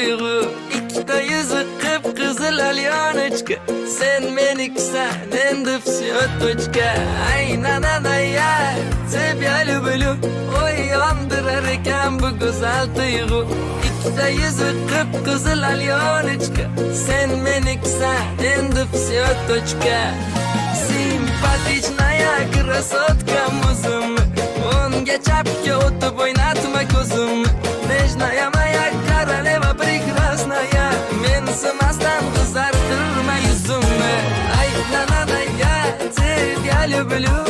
duygu. İkide yüzü kıpkızıl alyanıçka. Sen meniksen endi все точка. Aynen anaya sebyali bölü. Oy yandırırken bu güzel duygu. İkide yüzü kıpkızıl alyanıçka. Sen meniksen endi все точка. Симпатичная красотка музым. Onge çapke otup oynatma gözüm. Nежная моя королева прекрасная. Men сымастан kızartırma yüzümü. Ay nanana ya, тебя люблю.